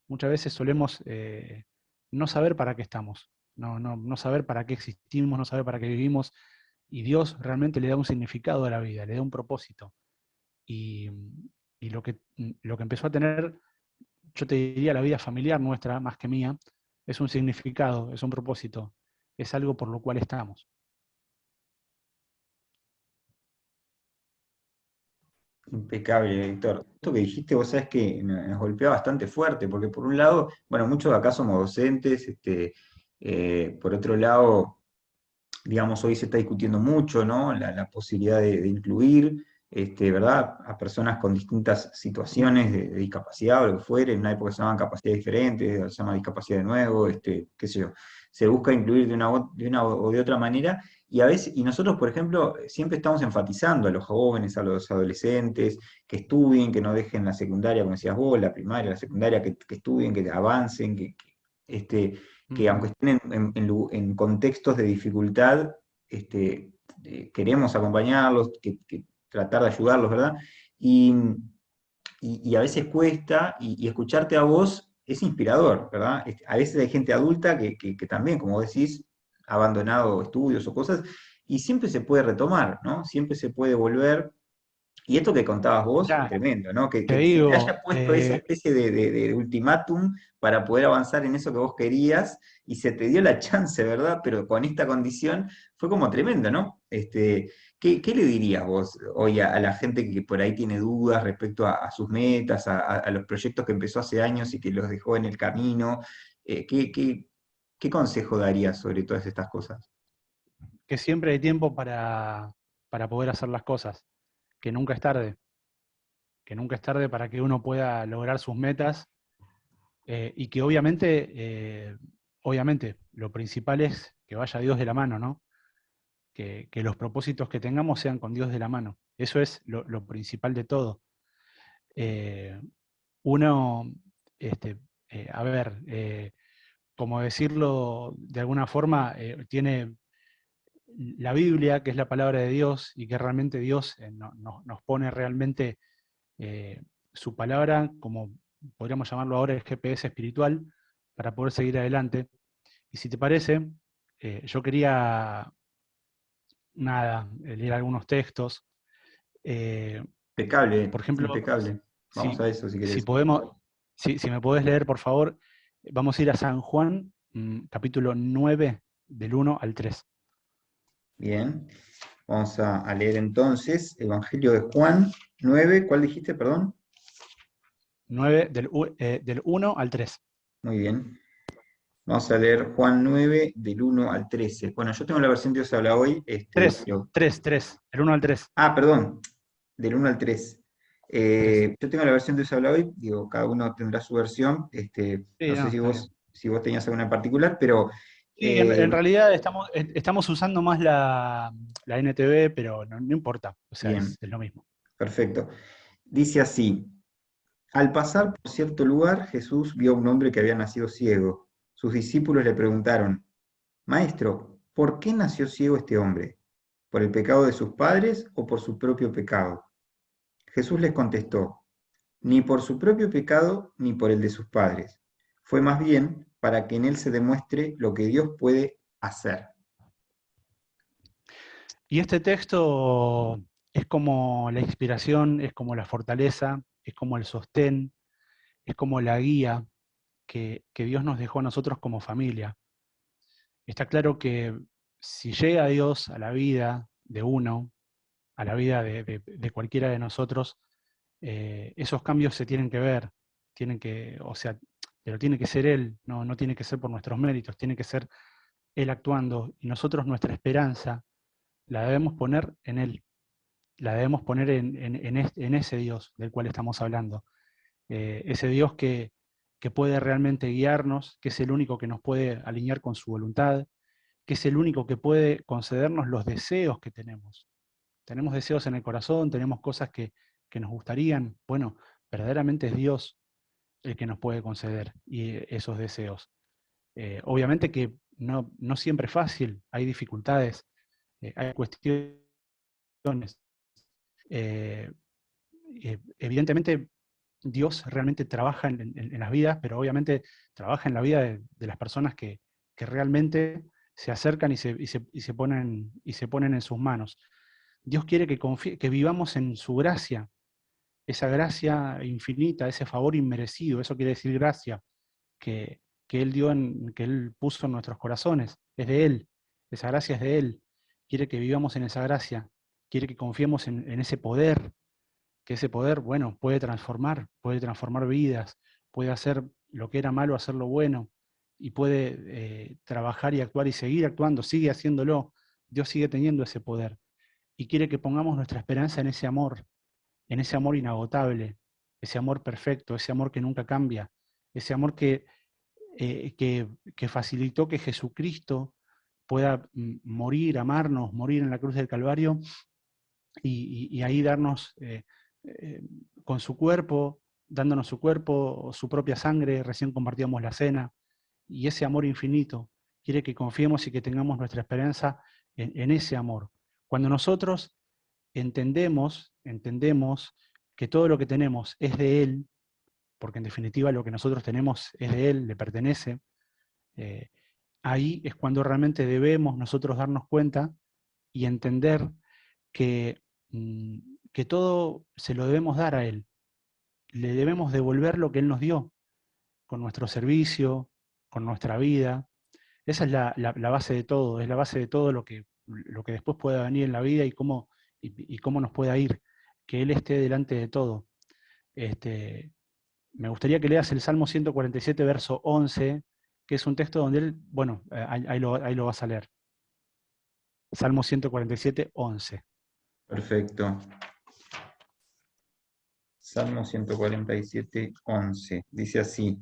[SPEAKER 2] muchas veces solemos no saber para qué estamos, no saber para qué existimos, no saber para qué vivimos. y Dios realmente le da un significado a la vida, le da un propósito. Y, y lo que empezó a tener, yo te diría, la vida familiar nuestra, más que mía, es un significado, es un propósito, es algo por lo cual estamos.
[SPEAKER 1] Impecable, Víctor. Esto que dijiste, vos sabés que nos golpea bastante fuerte, porque por un lado, bueno, muchos de acá somos docentes, por otro lado, digamos, hoy se está discutiendo mucho, ¿no? La posibilidad de incluir, ¿verdad? A personas con distintas situaciones de discapacidad o lo que fuere. En una época se llamaban capacidades diferentes, ahora se llama discapacidad de nuevo, qué sé yo. Se busca incluir de una o de otra manera, y a veces, y nosotros, por ejemplo, siempre estamos enfatizando a los jóvenes, a los adolescentes, que estudien, que no dejen la secundaria, como decías vos, la primaria, la secundaria, que estudien, que avancen, que aunque estén en contextos de dificultad, queremos acompañarlos, que tratar de ayudarlos, ¿verdad? Y, y a veces cuesta, y escucharte a vos es inspirador, ¿verdad? A veces hay gente adulta que también, como decís, ha abandonado estudios o cosas, y siempre se puede retomar, ¿no? Siempre se puede volver. Y esto que contabas vos,
[SPEAKER 2] Mirá,
[SPEAKER 1] tremendo, ¿no? Que,
[SPEAKER 2] te
[SPEAKER 1] que se te haya
[SPEAKER 2] digo,
[SPEAKER 1] puesto esa especie de ultimátum para poder avanzar en eso que vos querías y se te dio la chance, ¿verdad? Pero con esta condición fue como tremendo, ¿no? ¿Qué le dirías vos hoy a la gente que por ahí tiene dudas respecto a sus metas, a los proyectos que empezó hace años y que los dejó en el camino? ¿Qué consejo darías sobre todas estas cosas?
[SPEAKER 2] que siempre hay tiempo para poder hacer las cosas, que nunca es tarde, que nunca es tarde para que uno pueda lograr sus metas y que obviamente, lo principal es que vaya Dios de la mano, ¿no? Que los propósitos que tengamos sean con Dios de la mano. Eso es lo principal de todo. Eh, uno, este, a ver, como decirlo de alguna forma, tiene la Biblia, que es la palabra de Dios, y que realmente Dios nos pone realmente su palabra, como podríamos llamarlo ahora, el GPS espiritual, para poder seguir adelante. Y si te parece, yo quería, nada, leer algunos textos. Eh, por
[SPEAKER 1] Impecable,
[SPEAKER 2] ejemplo,
[SPEAKER 1] impecable. Vamos
[SPEAKER 2] si,
[SPEAKER 1] a eso si
[SPEAKER 2] si
[SPEAKER 1] querés.
[SPEAKER 2] podemos, si me podés leer, por favor, vamos a ir a San Juan, capítulo 9, del 1 al 3.
[SPEAKER 1] Bien, vamos a leer entonces Evangelio de Juan 9. ¿Cuál dijiste, perdón?
[SPEAKER 2] 9 del 1 al 3.
[SPEAKER 1] Muy bien. Vamos a leer Juan 9 del 1 al 13. Bueno, yo tengo la versión Dios habla hoy,
[SPEAKER 2] 3, 3, 3, del 1 al 3.
[SPEAKER 1] perdón, del 1 al 3.
[SPEAKER 2] 3.
[SPEAKER 1] Yo tengo la versión Dios habla hoy, digo, cada uno tendrá su versión.
[SPEAKER 2] Sí,
[SPEAKER 1] No sé
[SPEAKER 2] no,
[SPEAKER 1] si
[SPEAKER 2] está bien.
[SPEAKER 1] vos tenías alguna en particular, pero
[SPEAKER 2] Sí,
[SPEAKER 1] eh,
[SPEAKER 2] en realidad estamos usando más la NTV, pero no importa, o sea,
[SPEAKER 1] bien,
[SPEAKER 2] es lo mismo.
[SPEAKER 1] perfecto. Dice así. Al pasar por cierto lugar, Jesús vio a un hombre que había nacido ciego. Sus discípulos le preguntaron, Maestro, ¿por qué nació ciego este hombre? ¿Por el pecado de sus padres o por su propio pecado? Jesús les contestó, ni por su propio pecado ni por el de sus padres. Fue más bien para que en él se demuestre lo que Dios puede hacer.
[SPEAKER 2] Y este texto es como la inspiración, es como la fortaleza, es como el sostén, es como la guía que Dios nos dejó a nosotros como familia. Está claro que si llega Dios a la vida de uno, a la vida de cualquiera de nosotros, esos cambios se tienen que ver, o sea, pero tiene que ser Él, no tiene que ser por nuestros méritos, tiene que ser Él actuando, y nosotros nuestra esperanza la debemos poner en Él, la debemos poner en ese Dios del cual estamos hablando, ese Dios que puede realmente guiarnos, que es el único que nos puede alinear con su voluntad, que es el único que puede concedernos los deseos que tenemos. Tenemos deseos en el corazón, tenemos cosas que nos gustarían. Bueno, verdaderamente es Dios el que nos puede conceder esos deseos. Obviamente que no siempre es fácil, hay dificultades, hay cuestiones. Eh, Evidentemente, Dios realmente trabaja en las vidas, pero obviamente trabaja en la vida de las personas que realmente se acercan y se ponen en sus manos. Dios quiere que vivamos en su gracia, esa gracia infinita, ese favor inmerecido, eso quiere decir gracia, que Él dio, que Él puso en nuestros corazones, es de Él, esa gracia es de Él. Quiere que vivamos en esa gracia, quiere que confiemos en ese poder, que ese poder, bueno, puede transformar vidas, puede hacer lo que era malo, hacerlo bueno, y puede trabajar y actuar y seguir actuando, sigue haciéndolo. Dios sigue teniendo ese poder. Y quiere que pongamos nuestra esperanza en ese amor inagotable, ese amor perfecto, ese amor que nunca cambia, ese amor que facilitó que Jesucristo pueda morir, amarnos, morir en la cruz del Calvario y ahí darnos eh, con su cuerpo, dándonos su cuerpo, su propia sangre, recién compartíamos la cena, y ese amor infinito quiere que confiemos y que tengamos nuestra esperanza en ese amor. Cuando nosotros entendemos que todo lo que tenemos es de Él, porque en definitiva lo que nosotros tenemos es de Él, le pertenece, eh, ahí es cuando realmente debemos nosotros darnos cuenta y entender que, que todo se lo debemos dar a Él. Le debemos devolver lo que Él nos dio, con nuestro servicio, con nuestra vida. Esa es la base de todo, es la base de todo lo que después pueda venir en la vida y cómo nos pueda ir, que Él esté delante de todo. Me gustaría que leas el Salmo 147, verso 11, que es un texto donde Él, bueno, ahí lo vas a leer. Salmo 147, 11.
[SPEAKER 1] Perfecto. Salmo 147, 11. Dice así: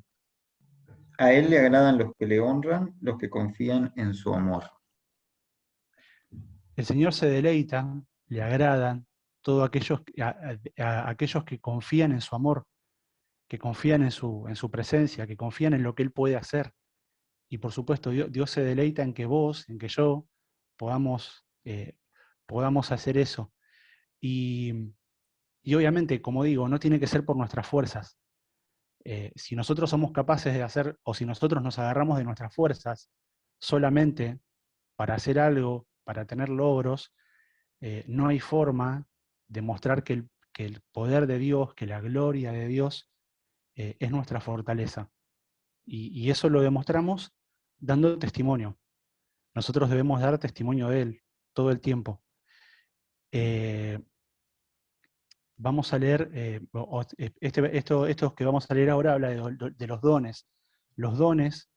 [SPEAKER 1] a Él le agradan los que le honran, los que confían en su amor.
[SPEAKER 2] El Señor se deleita, le agradan todos aquellos que confían en su amor, que confían en su presencia, que confían en lo que Él puede hacer. Y por supuesto, Dios se deleita en que vos, en que yo, podamos hacer eso. Y obviamente, como digo, no tiene que ser por nuestras fuerzas. Si nosotros somos capaces de hacer, o si nosotros nos agarramos de nuestras fuerzas solamente para hacer algo, para tener logros, no hay forma de mostrar que el poder de Dios, que la gloria de Dios es nuestra fortaleza. Y eso lo demostramos dando testimonio. Nosotros debemos dar testimonio de Él todo el tiempo. Vamos a leer, esto que vamos a leer ahora habla de los dones. Los dones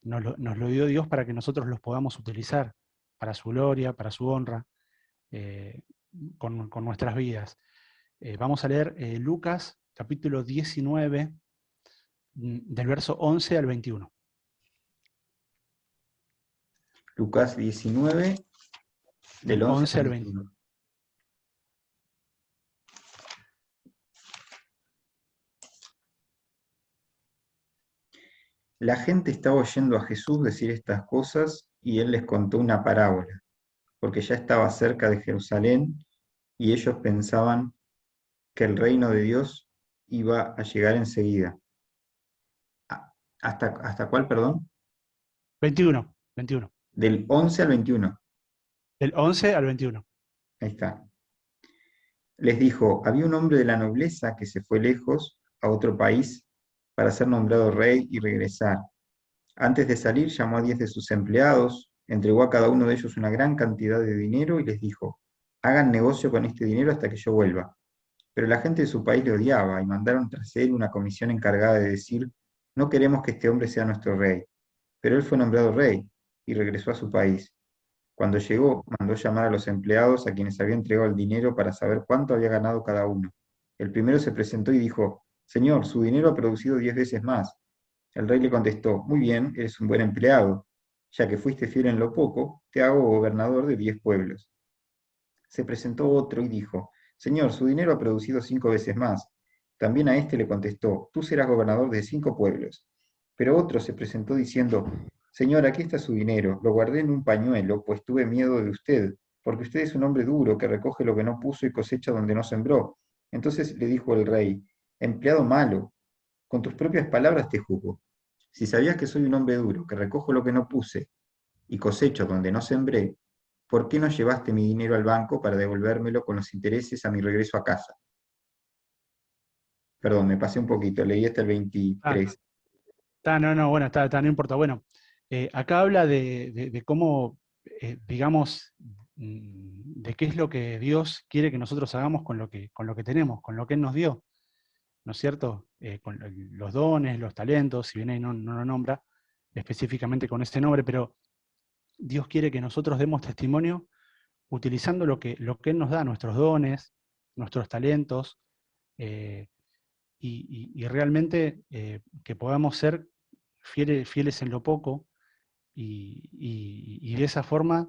[SPEAKER 2] nos lo dio Dios para que nosotros los podamos utilizar para su gloria, para su honra, con nuestras vidas. Vamos a leer Lucas capítulo 19, del verso 11 al 21.
[SPEAKER 1] Lucas 19, del 11 al 21. La gente estaba oyendo a Jesús decir estas cosas y Él les contó una parábola, porque ya estaba cerca de Jerusalén y ellos pensaban que el reino de Dios iba a llegar enseguida. ¿Hasta cuál, perdón?
[SPEAKER 2] 21.
[SPEAKER 1] Del 11 al 21.
[SPEAKER 2] Del 11 al 21.
[SPEAKER 1] Ahí está. Les dijo: había un hombre de la nobleza que se fue lejos a otro país para ser nombrado rey y regresar. Antes de salir llamó a 10 de sus empleados, entregó a cada uno de ellos una gran cantidad de dinero y les dijo: hagan negocio con este dinero hasta que yo vuelva. Pero la gente de su país le odiaba y mandaron tras él una comisión encargada de decir: no queremos que este hombre sea nuestro rey. Pero él fue nombrado rey y regresó a su país. Cuando llegó, mandó llamar a los empleados a quienes había entregado el dinero para saber cuánto había ganado cada uno. El primero se presentó y dijo: Señor, su dinero ha producido 10 veces más. El rey le contestó: muy bien, eres un buen empleado. Ya que fuiste fiel en lo poco, te hago gobernador de 10 pueblos. Se presentó otro y dijo: Señor, su dinero ha producido 5 veces más. También a este le contestó: tú serás gobernador de 5 pueblos. Pero otro se presentó diciendo: Señor, aquí está su dinero, lo guardé en un pañuelo, pues tuve miedo de usted, porque usted es un hombre duro que recoge lo que no puso y cosecha donde no sembró. Entonces le dijo el rey: empleado malo, con tus propias palabras te juzgo. Si sabías que soy un hombre duro, que recojo lo que no puse y cosecho donde no sembré, ¿por qué no llevaste mi dinero al banco para devolvérmelo con los intereses a mi regreso a casa? Perdón, me pasé un poquito, leí hasta el
[SPEAKER 2] Ah,
[SPEAKER 1] 23.
[SPEAKER 2] no, bueno, no importa. Bueno, acá habla de cómo, digamos, de qué es lo que Dios quiere que nosotros hagamos con lo que tenemos, con lo que Él nos dio, ¿no es cierto? Con los dones, los talentos, si bien ahí no lo nombra específicamente con ese nombre, pero Dios quiere que nosotros demos testimonio utilizando lo que Él nos da, nuestros dones, nuestros talentos, eh, y realmente que podamos ser fieles en lo poco, y de esa forma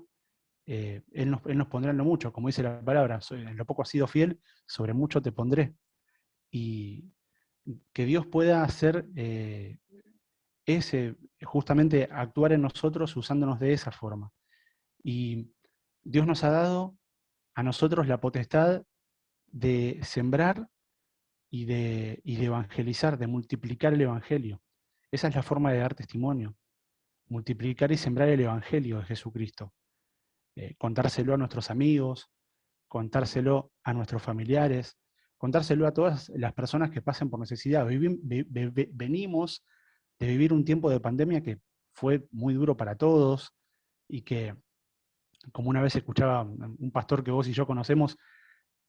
[SPEAKER 2] él nos pondrá en lo mucho, como dice la palabra, en lo poco has sido fiel, sobre mucho te pondré. Y que Dios pueda hacer justamente actuar en nosotros usándonos de esa forma. Y Dios nos ha dado a nosotros la potestad de sembrar y de evangelizar, de multiplicar el evangelio. Esa es la forma de dar testimonio, multiplicar y sembrar el evangelio de Jesucristo. Contárselo a nuestros amigos, contárselo a nuestros familiares, contárselo a todas las personas que pasen por necesidad. Venimos de vivir un tiempo de pandemia que fue muy duro para todos y que, como una vez escuchaba un pastor que vos y yo conocemos,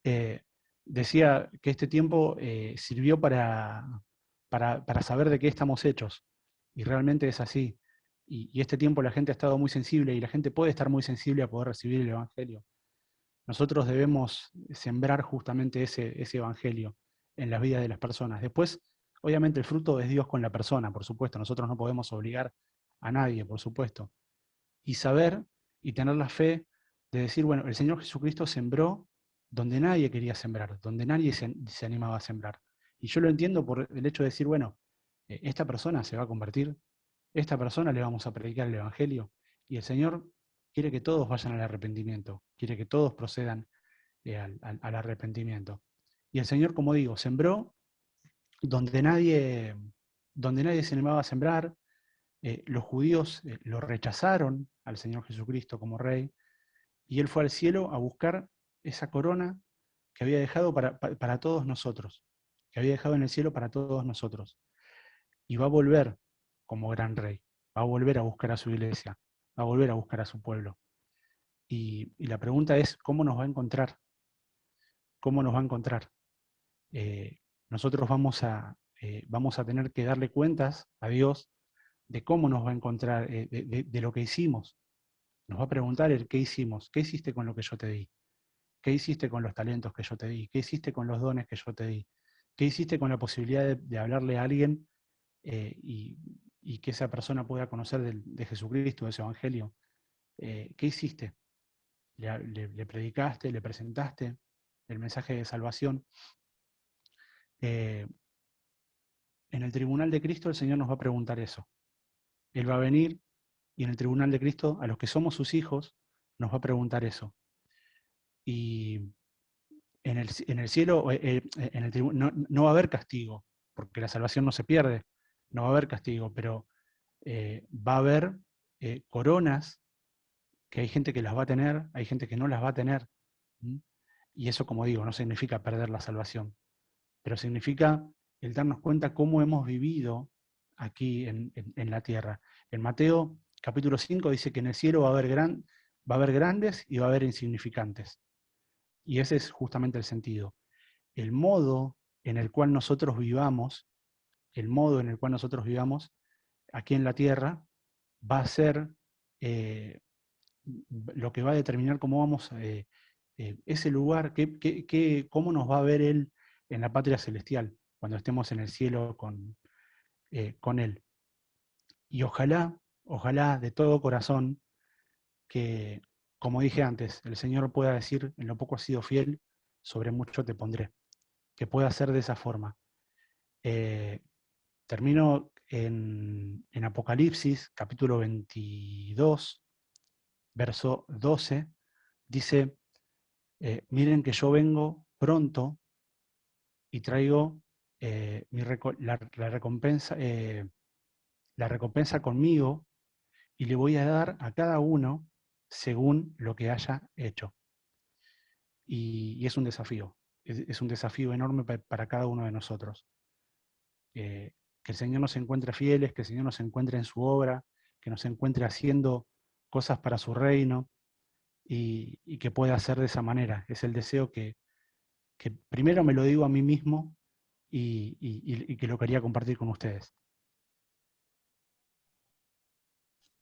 [SPEAKER 2] eh, decía que este tiempo sirvió para saber de qué estamos hechos. Y realmente es así. Y este tiempo la gente ha estado muy sensible y la gente puede estar muy sensible a poder recibir el Evangelio. Nosotros debemos sembrar justamente ese evangelio en las vidas de las personas. Después, obviamente, el fruto es Dios con la persona, por supuesto. Nosotros no podemos obligar a nadie, por supuesto. Y saber y tener la fe de decir, bueno, el Señor Jesucristo sembró donde nadie quería sembrar, donde nadie se animaba a sembrar. Y yo lo entiendo por el hecho de decir, bueno, esta persona se va a convertir, esta persona le vamos a predicar el Evangelio, y el Señor quiere que todos vayan al arrepentimiento, quiere que todos procedan al arrepentimiento. Y el Señor, como digo, sembró donde nadie se animaba a sembrar. Los judíos lo rechazaron al Señor Jesucristo como rey, y Él fue al cielo a buscar esa corona que había dejado para todos nosotros, que había dejado en el cielo para todos nosotros. Y va a volver como gran rey, va a volver a buscar a su iglesia, va a volver a buscar a su pueblo. Y la pregunta es, ¿cómo nos va a encontrar? ¿Cómo nos va a encontrar? Eh, nosotros vamos a tener que darle cuentas a Dios de cómo nos va a encontrar, de lo que hicimos. Nos va a preguntar el qué hicimos, qué hiciste con lo que yo te di, qué hiciste con los talentos que yo te di, qué hiciste con los dones que yo te di, qué hiciste con la posibilidad de hablarle a alguien y que esa persona pueda conocer de Jesucristo, de ese Evangelio. ¿Qué hiciste? Le predicaste, le presentaste el mensaje de salvación. Eh, en el tribunal de Cristo el Señor nos va a preguntar eso. Él va a venir y en el tribunal de Cristo, a los que somos sus hijos, nos va a preguntar eso. Y en el cielo, no va a haber castigo, porque la salvación no se pierde, no va a haber castigo, pero va a haber coronas que hay gente que las va a tener, hay gente que no las va a tener. ¿Mm? Y eso, como digo, no significa perder la salvación, pero significa el darnos cuenta cómo hemos vivido aquí en la tierra. En Mateo capítulo 5 dice que en el cielo va a haber grandes y va a haber insignificantes. Y ese es justamente el sentido. El modo en el cual nosotros vivamos, el modo en el cual nosotros vivamos aquí en la tierra, va a ser lo que va a determinar cómo vamos, ese lugar, cómo nos va a ver Él en la patria celestial, cuando estemos en el cielo con Él. Y ojalá de todo corazón, que, como dije antes, el Señor pueda decir, en lo poco has sido fiel, sobre mucho te pondré. Que pueda ser de esa forma. Eh, Termino en Apocalipsis, capítulo 22, verso 12, dice, miren que yo vengo pronto y traigo la recompensa conmigo, y le voy a dar a cada uno según lo que haya hecho. Y es un desafío, es un desafío enorme para cada uno de nosotros. Que el Señor nos encuentre fieles, que el Señor nos encuentre en su obra, que nos encuentre haciendo cosas para su reino, y que pueda hacer de esa manera. Es el deseo que primero me lo digo a mí mismo y que lo quería compartir con ustedes.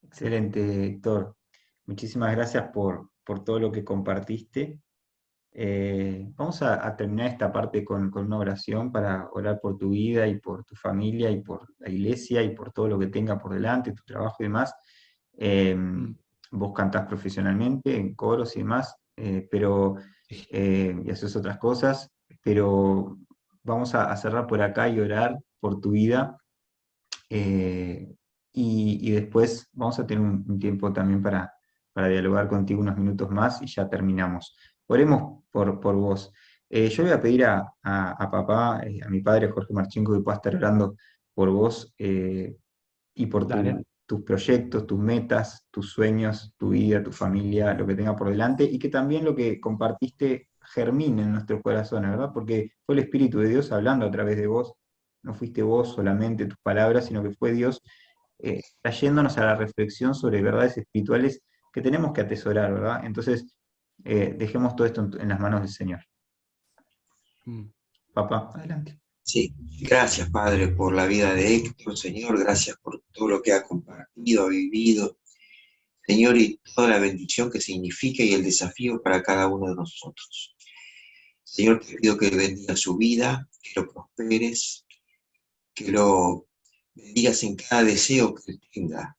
[SPEAKER 1] Excelente, Héctor. Muchísimas gracias por todo lo que compartiste. Vamos a terminar esta parte con una oración para orar por tu vida y por tu familia y por la iglesia y por todo lo que tenga por delante, tu trabajo y demás. Eh,
[SPEAKER 2] Mm.
[SPEAKER 1] Vos cantás profesionalmente en coros y demás, y haces otras cosas, pero vamos a cerrar por acá y orar por tu vida. eh, y después vamos a tener un tiempo también para dialogar contigo unos minutos más y ya terminamos. Oremos por vos. Yo voy a pedir a papá, a mi padre Jorge Marchenko, que pueda estar orando por vos y por
[SPEAKER 2] Dale.
[SPEAKER 1] tus proyectos, tus metas, tus sueños, tu vida, tu familia, lo que tenga por delante, y que también lo que compartiste germine en nuestros corazones, ¿verdad? Porque fue el Espíritu de Dios hablando a través de vos, no fuiste vos solamente tus palabras, sino que fue Dios trayéndonos a la reflexión sobre verdades espirituales que tenemos que atesorar, ¿verdad? Entonces, dejemos todo esto en las manos del Señor.
[SPEAKER 2] Mm.
[SPEAKER 1] Papá, adelante.
[SPEAKER 4] Sí, gracias Padre por la vida de Héctor, Señor, gracias por todo lo que ha compartido, ha vivido, Señor, y toda la bendición que significa y el desafío para cada uno de nosotros. Señor, te pido que bendiga su vida, que lo prosperes, que lo bendigas en cada deseo que él tenga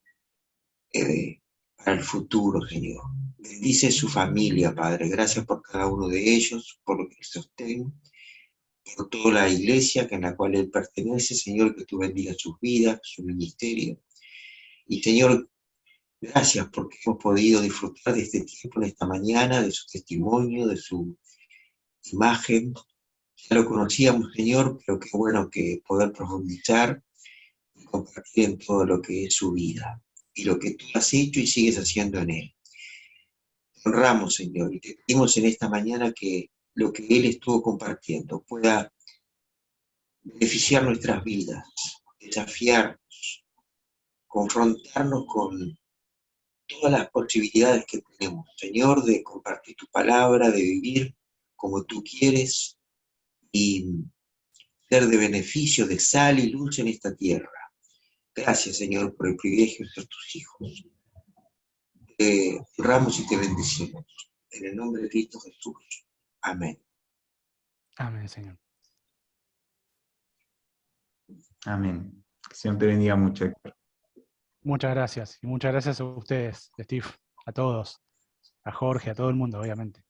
[SPEAKER 4] para el futuro, Señor. Bendice su familia, Padre, gracias por cada uno de ellos, por lo que sostienen, por toda la iglesia en la cual él pertenece, Señor, que tú bendigas sus vidas, su ministerio. Y Señor, gracias porque hemos podido disfrutar de este tiempo, de esta mañana, de su testimonio, de su imagen. Ya lo conocíamos, Señor, pero qué bueno que poder profundizar y compartir en todo lo que es su vida y lo que tú has hecho y sigues haciendo en él. Te honramos, Señor, y te pedimos en esta mañana que lo que él estuvo compartiendo pueda beneficiar nuestras vidas, desafiarnos, confrontarnos con todas las posibilidades que tenemos, Señor, de compartir tu palabra, de vivir como tú quieres y ser de beneficio, de sal y luz en esta tierra. Gracias, Señor, por el privilegio de ser tus hijos. Te honramos y te bendecimos. En el nombre de Cristo Jesús. Amén.
[SPEAKER 2] Amén, Señor.
[SPEAKER 1] Amén. Que el Señor te bendiga mucho, Héctor.
[SPEAKER 2] Muchas gracias. Y muchas gracias a ustedes, Steve, a todos, a Jorge, a todo el mundo, obviamente.